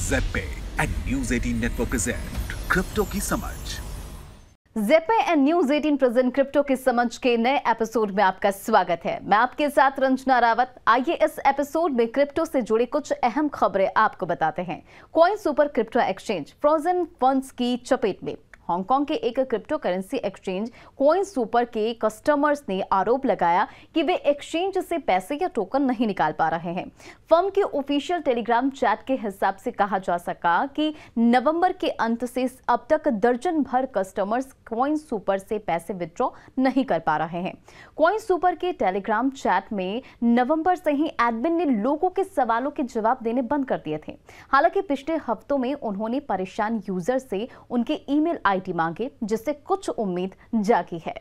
Z and news 18 network present crypto की समझ। Z and news 18 present crypto की समझ के नए एपिसोड में आपका स्वागत है। मैं आपके साथ रंजना रावत। आइए इस एपिसोड में क्रिप्टो से जुड़ी कुछ अहम खबरें आपको बताते हैं। Coin super crypto exchange frozen funds की चपेट में। हांगकांग के एक crypto currency exchange coin super के कस्टमर्स ने आरोप लगाया कि वे एक्सचेंज से पैसे या टोकन नहीं निकाल पा रहे हैं। फर्म के ऑफिशियल टेलीग्राम चैट के हिसाब से कहा जा सका कि नवंबर के अंत से अब तक दर्जन भर कस्टमर्स कॉइन सुपर से पैसे विड्रॉ नहीं कर पा रहे हैं। कॉइन सुपर के टेलीग्राम चैट में नवंबर से ही एडमिन ने लोगों के सवालों के जवाब देने बंद कर दिए थे। हालांकि पिछले हफ्तों में उन्होंने परेशान यूजर से उनके ईमेल आईडी मांगे, जिससे कुछ उम्मीद जागी है।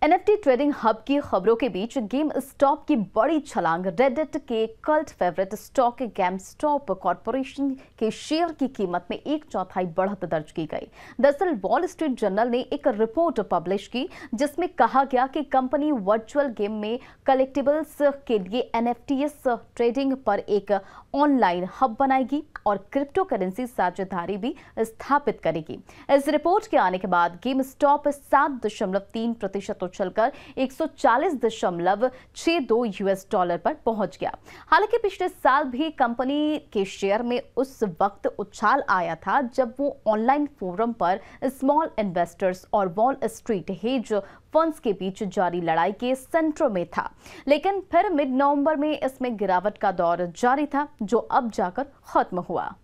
एनएफटी ट्रेडिंग हब की खबरों के बीच गेम स्टॉप की बड़ी छलांग। रेडिट के cult favourite stock game stop corporation के शेयर की कीमत में 1/4 बढ़त दर्ज की गई। दरअसल वॉल स्ट्रीट जर्नल ने एक रिपोर्ट पब्लिश की जिसमें कहा गया कि कंपनी वर्चुअल गेम में कलेक्टिबल्स के लिए एनएफटीएस ट्रेडिंग पर एक ऑनलाइन हब बनाएगी और क्रिप्टो करेंसी साझेदारी भी स्थापित करेगी। इस रिपोर्ट के आने के बाद गेम स्टॉप 7.3% चलकर 140.62 यूएस डॉलर पर पहुंच गया। हालांकि पिछले साल भी कंपनी के शेयर में उस वक्त उछाल आया था जब वो ऑनलाइन फोरम पर स्मॉल इन्वेस्टर्स और वॉल स्ट्रीट हेज फंड्स के बीच जारी लड़ाई के सेंटर में था। लेकिन फिर मिड नवंबर में इसमें गिरावट का दौर जारी था, जो अब जाकर खत्म हुआ।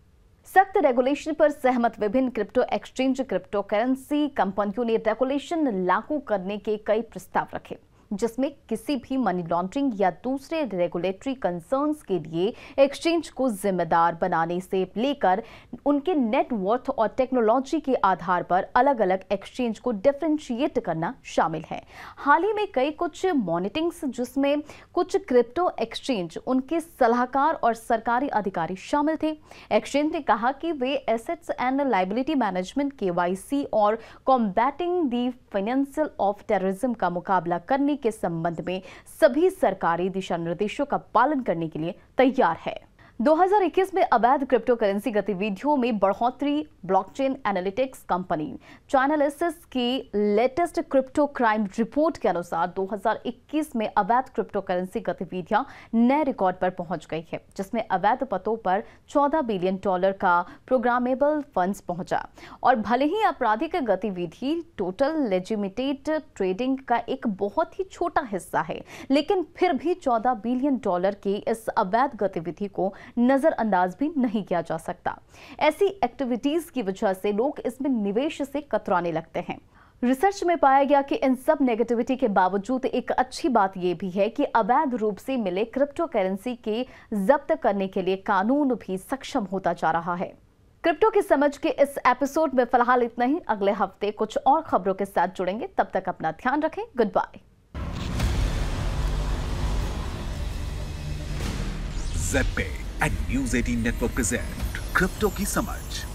सख्त रेगुलेशन पर सहमत विभिन्न क्रिप्टो एक्सचेंज क्रिप्टो करेंसी कंपनियों ने रेगुलेशन लागू करने के कई प्रस्ताव रखे, जिसमें किसी भी मनी लॉन्ड्रिंग या दूसरे रेगुलेटरी कंसर्न्स के लिए एक्सचेंज को जिम्मेदार बनाने से लेकर उनके नेटवर्थ और टेक्नोलॉजी के आधार पर अलग अलग एक्सचेंज को डिफरेंशिएट करना शामिल है। हाल ही में कई कुछ मॉनिटरिंग्स जिसमें कुछ क्रिप्टो एक्सचेंज, उनके सलाहकार और सरकारी अधिकारी शामिल थे। एक्सचेंज ने कहा कि वे assets and liability management, KYC और combating the financial of terrorism का मुकाबला करने के संबंध में सभी सरकारी दिशा निर्देशों का पालन करने के लिए तैयार है। 2021 में अवैध क्रिप्टो करेंसी गतिविधियों में बढ़ोतरी। ब्लॉकचेन एनालिटिक्स कंपनी चाइनालिसिस की लेटेस्ट क्रिप्टो क्राइम रिपोर्ट के अनुसार 2021 में अवैध क्रिप्टो करेंसी गतिविधियां नए रिकॉर्ड पर पहुंच गई है, जिसमें अवैध पतों पर $14 बिलियन का प्रोग्रामेबल फंड्स पहुंचा। और भले ही आपराधिक गतिविधि टोटल लेजिटिमेट ट्रेडिंग का एक बहुत ही छोटा हिस्सा है, लेकिन फिर भी $14 बिलियन की इस अवैध गतिविधि को नजरअंदाज भी नहीं किया जा सकता। ऐसी एक्टिविटीज की वजह से लोग इसमें निवेश से कतराने लगते हैं। रिसर्च में पाया गया कि इन सब नेगेटिविटी के बावजूद एक अच्छी बात यह भी है कि अवैध रूप से मिले क्रिप्टो करेंसी के जब्त करने के लिए कानून भी सक्षम होता जा रहा है। क्रिप्टो की समझ के इस एपिसोड में फिलहाल इतना ही। अगले हफ्ते कुछ और खबरों के साथ जुड़ेंगे। तब तक अपना ध्यान रखें। Good bye. Z and news 18 network present crypto की समझ।